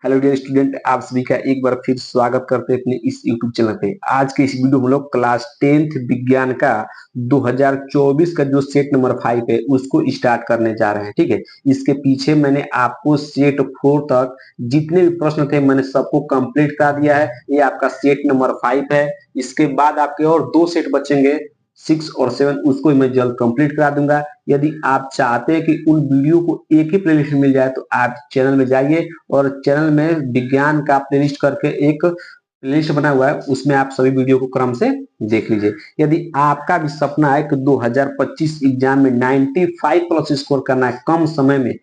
Hello dear student, आप सभी का एक बार फिर स्वागत करते हैं अपने इस यूट्यूब चैनल पे। आज के इस वीडियो में हम लोग क्लास 10th विज्ञान का 2024 का जो सेट नंबर 5 है उसको स्टार्ट करने जा रहे हैं। ठीक है, इसके पीछे मैंने आपको सेट 4 तक जितने भी प्रश्न थे मैंने सबको कंप्लीट करा दिया है। ये आपका सेट नंबर 5 है। इसके बाद आपके और दो सेट बचेंगे 6 और 7, उसको मैं जल्द कंप्लीट करा दूंगा। यदि आप चाहते हैं कि उन वीडियो को एक ही प्लेलिस्ट में मिल जाए तो आप चैनल में जाइए और चैनल में विज्ञान का प्लेलिस्ट करके एक प्लेलिस्ट बना हुआ है, उसमें आप सभी वीडियो को क्रम से देख लीजिए। यदि आपका भी सपना है कि 2025 एग्जाम में 95 प्लस स्कोर करना है कम समय में,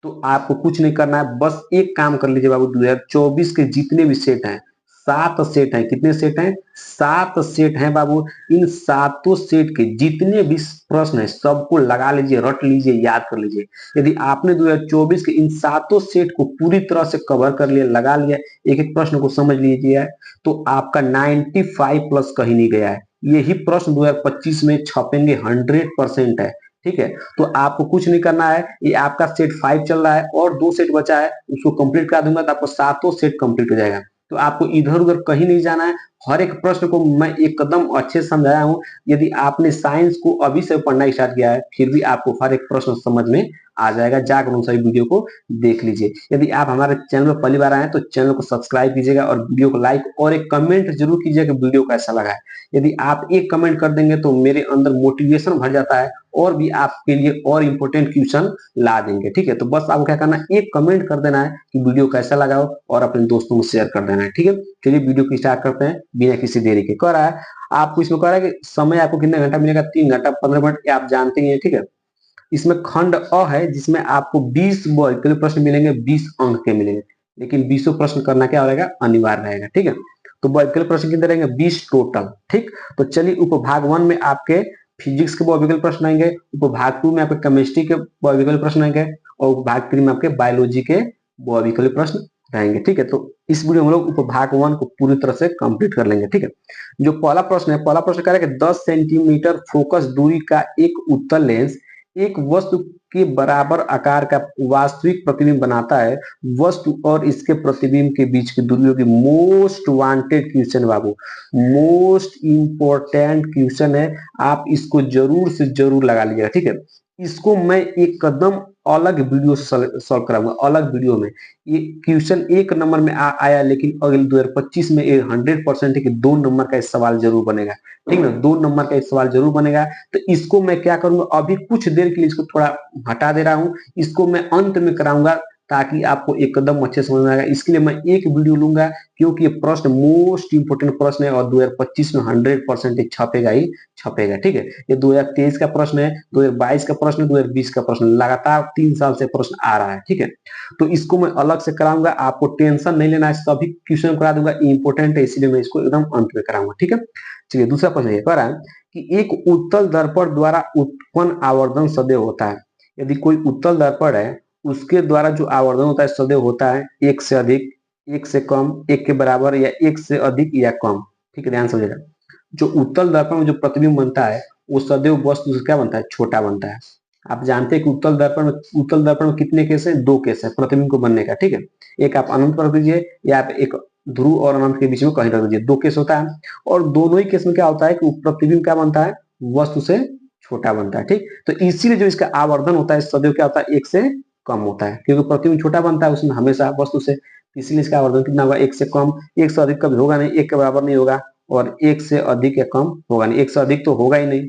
तो आपको कुछ नहीं करना है, बस एक काम कर लीजिए बाबू। 2024 के जितने भी सेट हैं, 7 सेट हैं। कितने सेट हैं? 7 सेट हैं बाबू। इन सातों सेट के जितने भी प्रश्न है सबको लगा लीजिए, रट लीजिए, याद कर लीजिए। यदि आपने 2024 के इन सातों सेट को पूरी तरह से कवर कर लिया, लगा लिया, एक एक प्रश्न को समझ लीजिए, तो आपका 95 प्लस कहीं नहीं गया है। यही प्रश्न 2025 में छपेंगे, 100% है। ठीक है, तो आपको कुछ नहीं करना है। ये आपका सेट 5 चल रहा है और दो सेट बचा है, उसको कंप्लीट करा दूंगा तो आपको सातों सेट कंप्लीट हो जाएगा। तो आपको इधर उधर कहीं नहीं जाना है। हर एक प्रश्न को मैं एकदम अच्छे से समझाया हूं। यदि आपने साइंस को अभी से पढ़ना स्टार्ट किया है फिर भी आपको हर एक प्रश्न समझ में आ जाएगा। जाकर उन सभी वीडियो को देख लीजिए। यदि आप हमारे चैनल पर पहली बार आए तो चैनल को सब्सक्राइब कीजिएगा और वीडियो को लाइक और एक कमेंट जरूर कीजिएगा कि वीडियो कैसा लगा है। यदि आप एक कमेंट कर देंगे तो मेरे अंदर मोटिवेशन भर जाता है और भी आपके लिए और इम्पोर्टेंट क्वेश्चन ला देंगे। ठीक है, तो बस आपको क्या करना है, एक कमेंट कर देना है कि वीडियो कैसा लगा हो और अपने दोस्तों को शेयर कर देना है। ठीक है, चलिए वीडियो को स्टार्ट करते हैं बिना किसी देरी के। कह रहा है आपको, इसमें कह रहा है कि समय आपको कितना घंटा मिलेगा? 3 घंटा 15 मिनट, आप जानते ही हैं। ठीक है, इसमें खंड अ है जिसमें आपको 20 वर्ग प्रश्न मिलेंगे, 20 अंक के मिलेंगे, लेकिन 20 प्रश्न करना क्या रहेगा? अनिवार्य रहेगा। ठीक है, तो वर्ग प्रश्न कितने रहेंगे? 20 टोटल। ठीक, तो चलिए उपभाग 1 में आपके फिजिक्स के वर्ग प्रश्न आएंगे, उपभाग 2 में आपके केमिस्ट्री के वर्ग प्रश्न आएंगे और उपभाग 3 में आपके बायोलॉजी के वर्ग प्रश्न रहेंगे। ठीक है, तो इस वीडियो में हम लोग उपभाग 1 को पूरी तरह से कंप्लीट कर लेंगे। ठीक है, जो पहला प्रश्न है, पहला प्रश्न कह रहा है कि 10 सेंटीमीटर फोकस दूरी का एक उत्तल लेंस एक वस्तु के बराबर आकार का वास्तविक प्रतिबिंब बनाता है। वस्तु और इसके प्रतिबिंब के बीच की दूरियों की मोस्ट वांटेड क्वेश्चन बाबू, मोस्ट इंपॉर्टेंट क्वेश्चन है। आप इसको जरूर से जरूर लगा लीजिएगा। ठीक है, इसको मैं एक कदम अलग वीडियो सॉल्व कराऊंगा, अलग वीडियो में। ये क्वेश्चन एक नंबर में आया, लेकिन अगले 2025 में ये 100% है कि 2 नंबर का इस सवाल जरूर बनेगा। ठीक ना, 2 नंबर का इस सवाल जरूर बनेगा। तो इसको मैं क्या करूंगा, अभी कुछ देर के लिए इसको थोड़ा हटा दे रहा हूं, इसको मैं अंत में कराऊंगा ताकि आपको एकदम अच्छे समझ में आएगा। इसके लिए मैं एक वीडियो लूंगा, क्योंकि ये प्रश्न मोस्ट इंपोर्टेंट प्रश्न है और 2025 में 100% छपेगा ही छपेगा। ठीक है, ये 2023 का प्रश्न है, 2022 का प्रश्न है, 2020 का प्रश्न, लगातार 3 साल से प्रश्न आ रहा है। ठीक है, तो इसको मैं अलग से कराऊंगा, आपको टेंशन नहीं लेना है, सभी क्वेश्चन करा दूंगा, इंपोर्टेंट है इसलिए मैं इसको एकदम अंत में कराऊंगा। ठीक है, चलिए दूसरा प्रश्न ये कह रहा है कि एक उत्तल दर्पण द्वारा उत्पन्न आवर्धन सदैव होता है। यदि कोई उत्तल दर्पण है उसके द्वारा जो आवर्धन होता है सदैव होता है एक से अधिक, एक से कम, एक के बराबर या एक से अधिक या कम। ठीक है, ध्यान समझिएगा। जो उत्तल दर्पण में जो प्रतिबिंब बनता है वो सदैव वस्तु से क्या बनता है? छोटा बनता है। आप जानते हैं कि उत्तल दर्पण में कितने केस है? 2 केस है प्रतिबिंब को बनने का। ठीक है, एक आप अनंत पर रख दीजिए या आप एक ध्रुव और अनंत के बीच में कहीं रख दीजिए, 2 केस होता है। और दोनों ही केस में क्या होता है कि प्रतिबिंब क्या बनता है? वस्तु से छोटा बनता है। ठीक, तो इसीलिए जो इसका आवर्धन होता है सदैव क्या होता है? 1 से कम होता है, क्योंकि प्रतिबिंब छोटा बनता है उसमें हमेशा वस्तु से, इसलिए इसका आवर्धन कितना होगा? 1 से कम। 1 से अधिक कभी होगा नहीं, 1 के बराबर नहीं होगा, और 1 से अधिक या कम होगा नहीं। 1 से अधिक तो होगा ही नहीं।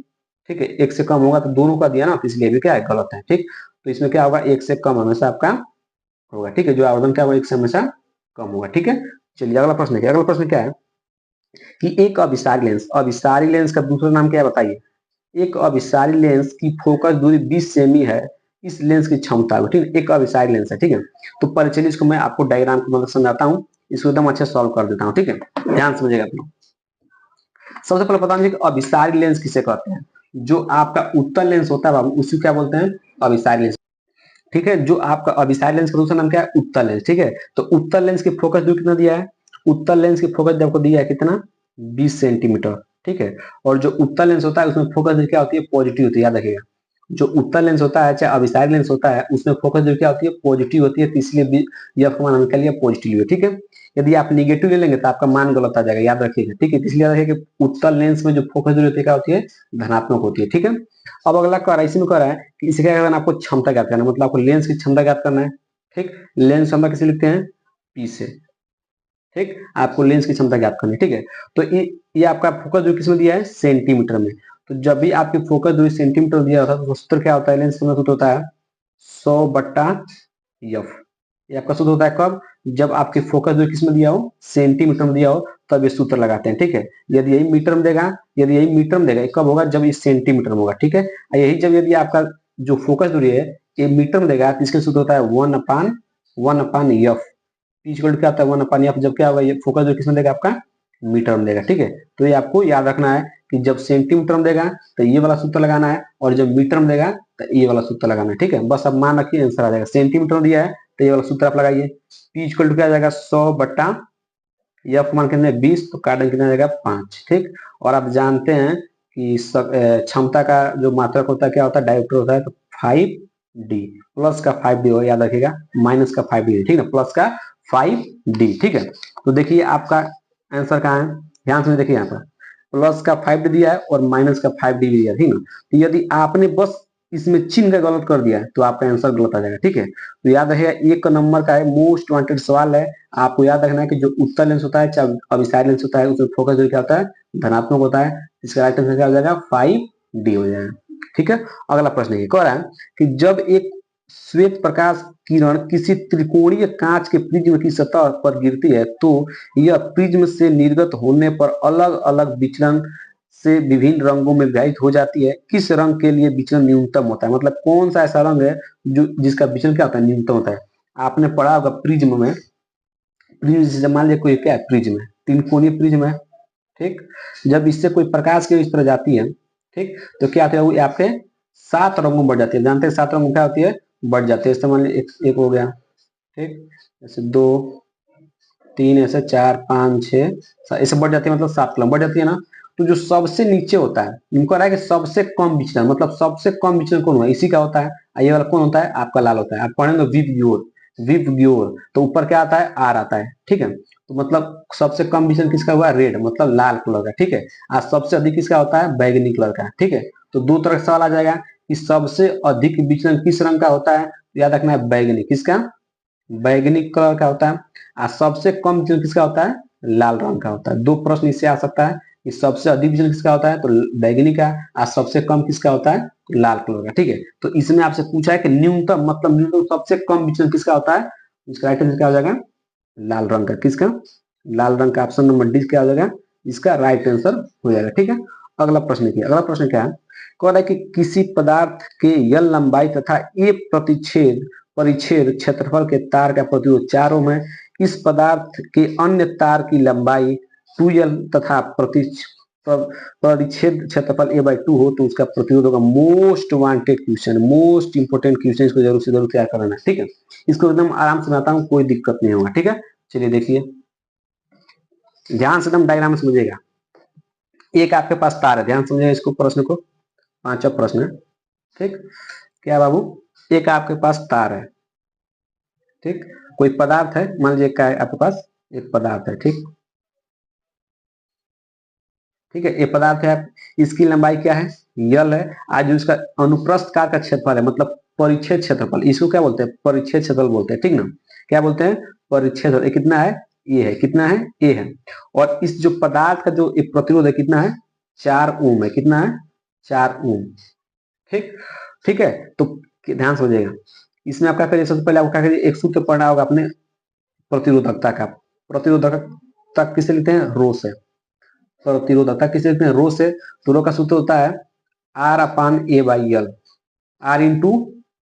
ठीक है, 1 से कम होगा तो दोनों का दिया ना, तो इसलिए भी क्या है? गलत है। ठीक, तो इसमें क्या होगा? 1 से कम हमेशा आपका होगा। ठीक है, जो आवर्धन क्या होगा? 1 से हमेशा कम होगा। ठीक है, चलिए अगला प्रश्न है। अगला प्रश्न क्या है कि एक अभिसारी लेंस, अभिसारी लेंस का दूसरा नाम क्या है बताइए? एक अभिसारी लेंस की फोकस दूरी 20 सेमी है। इस लेंस की क्षमता, ठीक है, एक अभिसारी लेंस है। ठीक है, तो पहले चलिए इसको मैं आपको डायग्राम की मदद समझाता हूँ, इसको एकदम अच्छे सॉल्व कर देता हूँ। ठीक है, ध्यान समझिएगा अपना। सबसे पहले पता नहीं कि अभिसारी लेंस किसे कहते हैं। जो आपका उत्तल लेंस होता है बाबू उसी क्या बोलते हैं? अभिसारी लेंस। ठीक है, जो आपका अभिसारी लेंस का दूसरा नाम क्या है? उत्तल लेंस। ठीक है, तो उत्तल लेंस की फोकस दूरी कितना दिया है? उत्तल लेंस की फोकस आपको दिया है कितना? 20 सेंटीमीटर। ठीक है, और जो उत्तल लेंस होता है उसमें फोकस दूरी क्या होती है? पॉजिटिव होती है, याद रखिएगा। जो उत्तल लेंस होता है चाहे अभिसारी लेंस होता है उसमें फोकस दूरी क्या होती है, पॉजिटिव होती है, तो इसलिए यह मान निकाल लिया पॉजिटिव है। ठीक है, यदि आप निगेटिव ले लेंगे तो आपका मान गलत आ जाएगा, याद रखिएगा। ठीक है, इसलिए याद रखिए कि उत्तल लेंस में जो फोकस दूरी होती है क्या होती है, धनात्मक होती है। ठीक है, अब अगला कह रहा है, इसमें कह रहा है कि इसे क्या करना है, आपको क्षमता ज्ञात करना है, मतलब आपको लेंस की क्षमता ज्ञात करना है। ठीक, लेंस क्षमता किसे लिखते हैं, पी से। ठीक, आपको लेंस की क्षमता ज्ञात करनी है। ठीक है, तो ये आपका फोकस दूरी किसमें दिया है, सेंटीमीटर में। तो जब भी आपकी फोकस दूरी सेंटीमीटर दिया होता है तो सूत्र क्या होता है, लेंस का सूत्र होता है 100/f। ये आपका सूत्र होता है कब, जब आपकी फोकस दूरी किसमें दिया हो, सेंटीमीटर में दिया हो, तब ये सूत्र लगाते हैं। ठीक है, यदि यही मीटर में देगा, यदि यही मीटर में देगा, ये कब होगा, जब ये सेंटीमीटर में होगा। ठीक है, यही जब यदि आपका जो फोकस दूरी है ये मीटर में देगा तो इसका सूत्र होता है 1/1/f। इक्वल क्या होता है, 1/f, जब क्या होगा, ये फोकस दूरी किसमें देगा, आपका मीटर में देगा। ठीक है, तो ये आपको याद रखना है कि जब सेंटीमीटर में देगा तो ये वाला सूत्र लगाना है, और जब मीटर में देगा तो ये वाला सूत्र लगाना है। ठीक है, बस अब मान रखिए आंसर आ जाएगा। सेंटीमीटर में दिया है तो ये वाला सूत्र आप लगाइए, पी इक्वल टू क्या आ जाएगा, 100/f मान कितने 20, तो कार्बन कितना आ जाएगा 5। ठीक, और आप जानते हैं कि क्षमता का जो मात्रक होता है क्या होता है, डायोप्टर होता है, तो 5D, प्लस का 5D होगा, याद रखिएगा, माइनस का 5D। ठीक है, प्लस का 5D। ठीक है, तो देखिए आपका आंसर कहाँ है, ध्यान से देखिए, यहाँ पर प्लस का 5D दिया है और माइनस का 5D भी दिया है। ठीक है, तो यदि आपने बस इसमें चिन्ह का गलत कर दिया है तो आपका आंसर गलत आ जाएगा। ठीक है, तो याद रखिएगा, 1 नंबर का है, मोस्ट वांटेड सवाल है। आपको याद रखना है कि जो उत्तल लेंस होता है चाहे अभिसारी लेंस होता है उसमें फोकस दूरी क्या होता है, धनात्मक होता है। इसका राइट आंसर क्या हो जाएगा, 5D हो जाएगा। ठीक है, अगला प्रश्न ये कह रहा है कि जब एक श्वेत प्रकाश किरण किसी त्रिकोणीय कांच के प्रिज्म की सतह पर गिरती है तो यह प्रिज्म से निर्गत होने पर अलग अलग विचलन से विभिन्न रंगों में विभाजित हो जाती है। किस रंग के लिए विचलन न्यूनतम होता है, मतलब कौन सा ऐसा रंग है जो जिसका विचलन क्या होता है, न्यूनतम होता है। आपने पढ़ा होगा प्रिज्म में, प्रिज्म जैसे मान लीजिए कोई क्या है, प्रिज्म है, तीन कोणीय प्रिज्म है। ठीक, जब इससे कोई प्रकाश की इस तरह जाती है, ठीक, तो क्या होता है, वो आपके 7 रंगों में बढ़ जाती है। जानते हैं 7 रंगों क्या होती है, बढ़ जाती है। इससे मान लीजिए एक हो गया, ठीक, ऐसे 2 3, ऐसे 4 5 6 ऐसे बढ़ जाती है, मतलब 7 कलम बढ़ जाती है ना। तो जो सबसे नीचे होता है, इनको रहा है कि सबसे कम विचलन, मतलब सबसे कम विचलन कौन हुआ, इसी का होता है। ये वाला कौन होता है, आपका लाल होता है। आप पढ़ेंगे विबग्योर, विबग्योर, तो ऊपर क्या आता है, आर आता है। ठीक है, तो मतलब सबसे कम विचलन किसका हुआ, रेड, मतलब लाल कलर का। ठीक है, आज सबसे अधिक किसका होता है, बैगनी कलर का। ठीक है, तो दो तरह का सवाल आ जाएगा कि सबसे अधिक विचलन किस रंग का होता है, याद रखना है बैगनी, किसका, बैगनी कलर का होता है। और सबसे कम विचलन किसका होता है, लाल रंग का होता है। दो प्रश्न इससे आ सकता है कि सबसे अधिक विचलन किसका होता है, तो बैगनी का, और सबसे कम किसका होता है, लाल कलर का। ठीक है, तो इसमें आपसे पूछा है कि न्यूनतम, मतलब न्यूनतम सबसे कम विचलन किसका होता है, इसका राइट आंसर क्या हो जाएगा, लाल रंग का। किसका, लाल रंग का, ऑप्शन नंबर डी क्या हो जाएगा, इसका राइट आंसर हो जाएगा। ठीक है, अगला प्रश्न देखिए, अगला प्रश्न क्या है, कह रहा है कि किसी पदार्थ के यल लंबाई तथा ए प्रतिच्छेद परिच्छेद क्षेत्रफल के तार का प्रतिरोध 4 ओम है। इस पदार्थ के अन्य तार की लंबाई 2L तथा परिच्छेद क्षेत्रफल A/2 हो तो उसका प्रतिरोध होगा। Most wanted question, most important question, इसको जरूर से जरूर तैयार कराना है। ठीक है, इसको एकदम आराम से बनाता हूँ, कोई दिक्कत नहीं होगा। ठीक है, चलिए देखिए, ध्यान से एकदम डायग्राम समझिएगा। एक आपके पास तार है, ध्यान समझिएगा इसको, प्रश्न को, 5वां प्रश्न है। ठीक, क्या बाबू, एक आपके पास तार है, ठीक, कोई पदार्थ है, मान लीजिए क्या है आपके पास, एक पदार्थ है। ठीक, ठीक है, ये पदार्थ है, इसकी लंबाई क्या है, यल है। आज उसका अनुप्रस्थ काट का क्षेत्रफल है, मतलब परिच्छेद क्षेत्रफल, इसको क्या बोलते हैं, परिच्छेद क्षेत्रफल बोलते हैं। ठीक ना, क्या बोलते हैं, परिच्छेद। ये कितना है, ये है, कितना है, ए है। और इस जो पदार्थ का जो एक प्रतिरोध है कितना है, 4 ओम है। कितना है, 4 ओम। ठीक, ठीक है, तो ध्यान समझिएगा, इसमें आप क्या करिए, सबसे पहले आप क्या करिए, एक सूत्र पढ़ना होगा अपने प्रतिरोधकता का। प्रतिरोधकता किसे लिखते हैं, रो से। प्रतिरोधकता किसे लिखते हैं, रो से। तो रो का सूत्र होता है R/A/L, R इंटू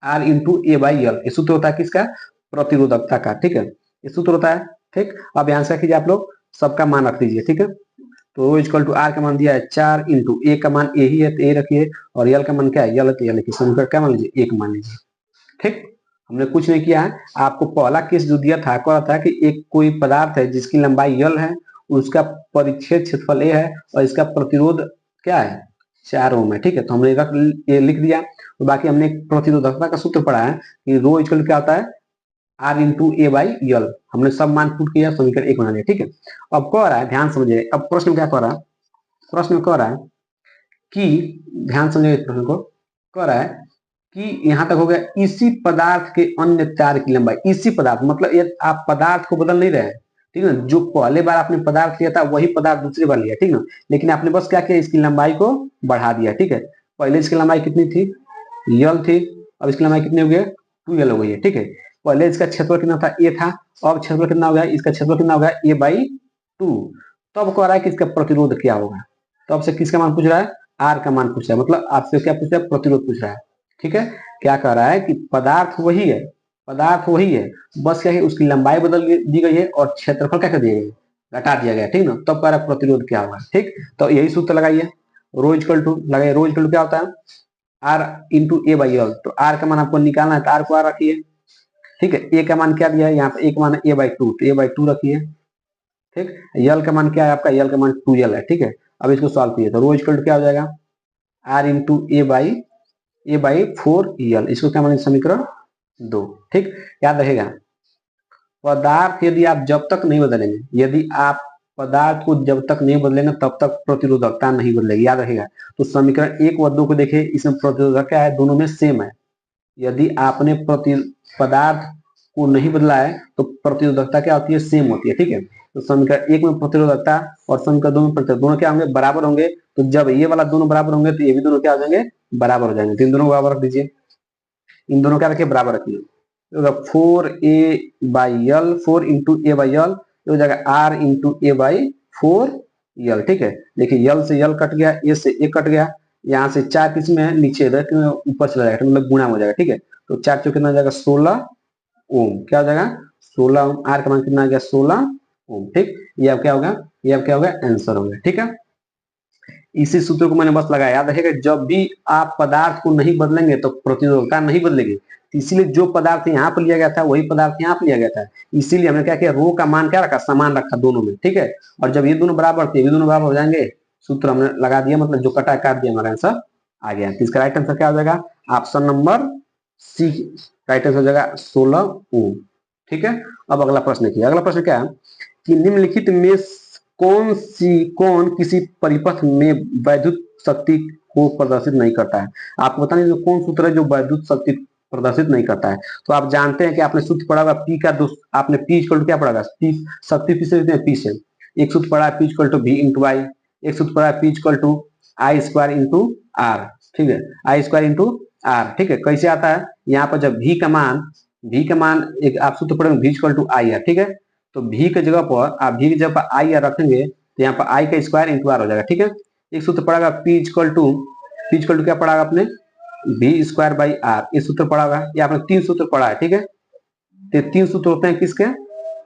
A/L, ये सूत्र होता है किसका, प्रतिरोधकता का। ठीक है, ये सूत्र होता है। ठीक, अब यहाँ से कीजिए, आप लोग सबका मान रख दीजिए। ठीक है, तो रो इक्वल टू आर का मान दिया है 4 इंटू ए का मान ए ही है तो ए रखिए, और यल का मान क्या है, यल है तो यल लिखिए, समीकरण क्या मान लीजिए, 1 मान लीजिए। ठीक, हमने कुछ नहीं किया है, आपको पहला केस जो दिया था, कह रहा था कि एक कोई पदार्थ है जिसकी लंबाई यल है, उसका परिच्छेद क्षेत्रफल ए है, और इसका प्रतिरोध क्या है, 4 ओम है, ठीक है। तो हमने ये लिख दिया। तो बाकी हमने प्रतिरोधकता का सूत्र पढ़ा है कि रो इक्वल क्या होता है, R into A by L. हमने सब मान पुट किया, समीकरण 1 बना लिया, ठीक है। अब कह रहा है, ध्यान समझिए, अब प्रश्न क्या कह रहा है, प्रश्न कह रहा है कि, ध्यान समझिए इस प्रश्न को, कह रहा है कि यहां तक हो गया, इसी पदार्थ के अन्य तार की लंबाई, इसी पदार्थ मतलब ये आप पदार्थ को बदल नहीं रहे हैं, ठीक है ना। जो पहले बार आपने पदार्थ लिया था वही पदार्थ दूसरी बार लिया, ठीक ना। लेकिन आपने बस क्या किया, इसकी लंबाई को बढ़ा दिया, ठीक है। पहले इसकी लंबाई कितनी थी, यल थी, अब इसकी लंबाई कितनी हो गई, 2 यल हो गई है, ठीक है। पहले इसका क्षेत्रफल कितना था, ए था, अब क्षेत्रफल कितना हो गया, इसका क्षेत्रफल कितना हो गया, ए बाई 2। तब कह रहा है कि इसका प्रतिरोध क्या होगा। तो आपसे किसका मान पूछ रहा है, आर का मान पूछ रहा है, मतलब आपसे क्या पूछ रहा है, प्रतिरोध पूछ रहा है, ठीक है। क्या कह रहा है कि पदार्थ वही है, पदार्थ वही है, बस क्या है उसकी लंबाई बदल दी गई है और क्षेत्रफल क्या कर दिया गया, घटा दिया गया, ठीक ना। तब कह रहा है प्रतिरोध क्या होगा, ठीक। तो यही सूत्र लगाइए, रो इक्वल टू लगाइए, रो इक्वल टू क्या होता है, R into A by L. तो आर का मान आपको निकालना है, तो आर को आर रखिए, ठीक है। ए का मान क्या दिया है यहाँ पे, ए का मान ए बाई 2, तो ए बाई 2 रखिए, ठीक। यल का मान क्या है आपका, यल का मान 2 यल है, ठीक है। अब इसको सॉल्व कीजिए, तो रो इक्वल टू क्या हो जाएगा, आर इंटू ए बाई 4 यल। इसको क्या मानेंगे, समीकरण 2, ठीक। याद रहेगा, पदार्थ यदि आप जब तक नहीं बदलेंगे, यदि आप पदार्थ को जब तक नहीं बदलेंगे तब तक प्रतिरोधकता नहीं बदलेगी, याद रहेगा। तो समीकरण 1 व 2 को देखिए, इसमें प्रतिरोधक क्या है, दोनों में सेम है। यदि आपने पदार्थ को नहीं बदला है तो प्रतिरोधकता क्या होती है, सेम होती है, ठीक है। तो समीकरण 1 में प्रतिरोधकता और समीकरण 2 में प्रतिरोधकता दोनों क्या होंगे, बराबर होंगे। तो जब ये वाला दोनों बराबर होंगे तो ये भी दोनों क्या हो जाएंगे, बराबर हो जाएंगे। तो इन दोनों को बराबर रख दीजिए, इन दोनों क्या रखिए, बराबर रखिए। तो 4 a/l, 4 इंटू ए बाई यल, हो जाएगा आर इंटू ए बाई 4 यल, ठीक है। देखिए यल से यल कट गया, ए से ए कट गया, यहाँ से 4 किस में है, नीचे ऊपर चला जाएगा, मतलब गुणा हो जाएगा, ठीक है। तो 4 चौके कितना हो जाएगा, 16 ओम, क्या हो जाएगा, 16 ओम। आर का मान कितना आ गया, 16 ओम, ठीक। ये अब क्या होगा, ये अब क्या होगा, आंसर होगा, ठीक है। इसी सूत्र को मैंने बस लगाया, याद रखेगा, जब भी आप पदार्थ को नहीं बदलेंगे तो प्रतिरोधकता नहीं बदलेगी। इसीलिए जो पदार्थ यहाँ पर लिया गया था वही पदार्थ यहाँ पर लिया गया था, इसीलिए हमने क्या किया, रो का मान क्या रखा, समान रखा दोनों में, ठीक है। और जब ये दोनों बराबर थे, ये दोनों बराबर हो जाएंगे, सूत्र हमने लगा दिया, मतलब जो कटा काट दिया, हमारा आंसर आ गया। तो इसका राइट आंसर क्या हो जाएगा, option number C, right answer हो जाएगा 16 ओम, ठीक है। अब अगला प्रश्न देखिए, अगला प्रश्न क्या है कि निम्नलिखित में कौन किसी परिपथ में वैद्युत शक्ति को प्रदर्शित नहीं करता है। आपको बताने जो कौन सूत्र है जो वैद्युत शक्ति प्रदर्शित नहीं करता है। तो आप जानते हैं कि आपने सूत्र पढ़ा होगा पी का आपने पी इक्वल टू क्या पढ़ा होगा, पी शक्ति किससे देते हैं, पी से। एक सूत्र पढ़ा है P equal to V into I, एक सूत्र पढ़ा है P equal to I square into R, ठीक है, आई स्क्वायर इंटू आर, ठीक है। कैसे आता है, यहाँ पर जब वी का मान एक आप सूत्र पढ़ेंगे वी इक्वल टू आई है, ठीक है। तो भी की जगह पर आप भी की जगह पर आई रखेंगे तो यहाँ पर आई का स्क्वायर इंटू आर हो जाएगा, ठीक है। एक सूत्र पढ़ागा पी इक्वल टू क्या पढ़ागा आपने, बी स्क्वायर बाई आर, ये सूत्र पढ़ा होगा। ये आपने 3 सूत्र पढ़ा है, ठीक है। तो 3 सूत्र होते हैं किसके,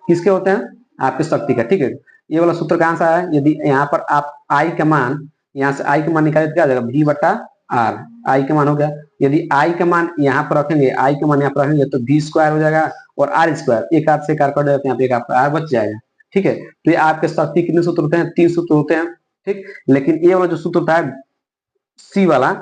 किसके होते हैं, आपके शक्ति का, ठीक है। ये वाला सूत्र कहां से आया, यदि यहाँ पर आप आई का मान, यहाँ से आई का मान निकाले तो क्या आ जाएगा, भी बटा आर, आई का मान हो गया। यदि आई का मान यहाँ पर रखेंगे, आई का मान यहाँ पर रखेंगे तो भी स्क्वायर हो जाएगा और आर स्क्वायर, एक हाथ से कार कट जाते हैं, एक हाथ आर बच जाएगा, ठीक है। तो ये आपके शक्ति कितने सूत्र होते हैं, 3 सूत्र होते हैं, ठीक। लेकिन ये वाला जो सूत्र होता है सी वाला,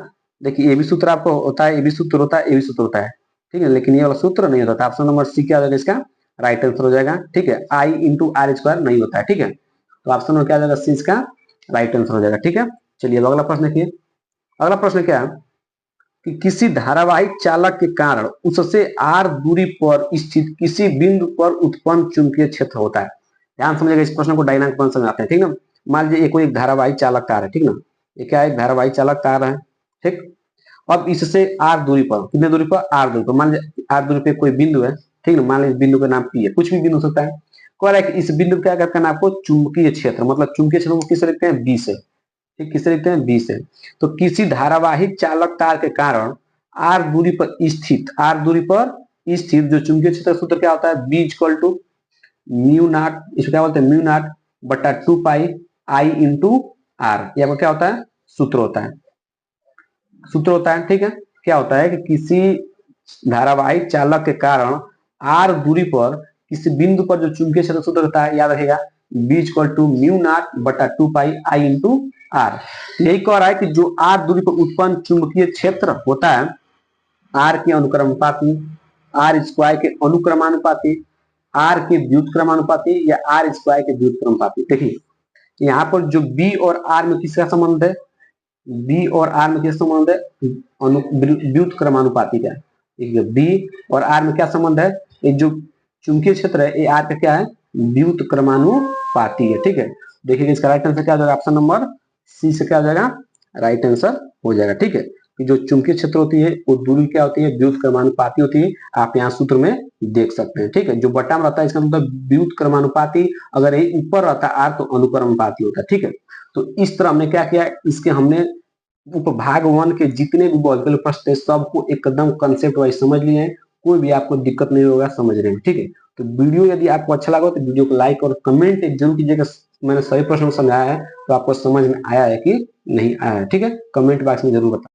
देखिए ये भी सूत्र आपको होता है, ये भी सूत्र होता है, ये भी सूत्र होता है, ठीक है। लेकिन ये वाला सूत्र नहीं होता। ऑप्शन नंबर सी क्या हो जाएगा, इसका राइट आंसर हो जाएगा, ठीक है। आई इंटू आर स्क्वायर नहीं होता है, ठीक है। तो ऑप्शन नंबर क्या हो जाएगा, सी इसका राइट आंसर हो जाएगा, ठीक है। चलिए अब अगला प्रश्न देखिए, अगला प्रश्न क्या है कि किसी धारावाहिक चालक के कारण उससे आर दूरी पर स्थित किसी बिंदु पर उत्पन्न चुंबकीय क्षेत्र होता है। ध्यान समझिएगा, इस प्रश्न को डायनामिक बन समझाते हैं, ठीक ना। मान लीजिए कोई एक धारावाहिक चालक तार है, ठीक ना, ये क्या है, एक धारावाहिक चालक तार है, ठीक। अब इससे आर दूरी पर, कितने दूरी पर, आर दूरी पर, मान लीजिए आर दूरी पे कोई बिंदु है, ठीक ना, मान लीजिए बिंदु का नाम पी है, कुछ भी बिंदु हो सकता है। कह रहा है कि इस बिंदु क्या करते हैं आपको, चुंबकीय क्षेत्र, मतलब चुंबकीय क्षेत्र को किससे लिखते हैं, बी से, ठीक, किससे लिखते हैं, बी से। तो किसी धारावाहिक चालक तार के कारण आर दूरी पर स्थित, आर दूरी पर स्थित जो चुंबकीय क्षेत्र सूत्र क्या होता है, B equal to mu naught, इसको क्या बोलते हैं, म्यू नॉट बटा 2 पाई आई इंटू आर, ये आपका क्या होता है, सूत्र होता है, सूत्र होता है, ठीक है। क्या होता है कि किसी धारावाहिक चालक के कारण आर दूरी पर किसी बिंदु पर जो चुंबकीय क्षेत्र सूत्र होता है, याद रखेगा B equal to mu naught बटा 2 पाई आई इंटू आर। यही कह रहा है कि जो आर दूरी पर उत्पन्न चुंबकीय क्षेत्र होता है आर के अनुक्रमानुपाती, आर स्क्वायर के अनुक्रमानुपाती, आर के व्युत्क्रमानुपाती या आर स्क्वायर के व्युत्क्रमानुपाती। देखिए यहाँ पर जो बी और आर में किसका संबंध है, बी और आर में किसका संबंध है, व्युत्क्रमानुपाती का। बी और आर में क्या संबंध है, ये जो चुंबकीय क्षेत्र है ये आर का क्या है, व्युत्क्रमानुपाती है। ठीक है, देखिए इसका राइट आंसर क्या हो जाएगा, ऑप्शन नंबर सी से क्या हो जाएगा, राइट आंसर हो जाएगा। ठीक है, कि जो चुंबकीय क्षेत्र होती है वो दूरी क्या होती है, व्युत्क्रमानुपाती होती है। आप यहाँ सूत्र में देख सकते हैं। ठीक है, जो बटा में रहता है इसका मतलब व्युत्क्रमानुपाती, अगर ये ऊपर रहता है आर तो अनुक्रमानुपाती होता है। ठीक है, तो इस तरह हमने क्या किया, इसके हमने उपभाग 1 के जितने भी भौतिक प्रश्न थे सबको एकदम कंसेप्ट वाइज समझ लिए हैं, कोई भी आपको दिक्कत नहीं होगा समझने में। ठीक है, तो वीडियो यदि आपको अच्छा लगा तो वीडियो को लाइक और कमेंट जरूर कीजिएगा, मैंने सही प्रश्न समझाया है तो आपको समझ में आया है कि नहीं आया है। ठीक है, कमेंट बॉक्स में जरूर बताएं।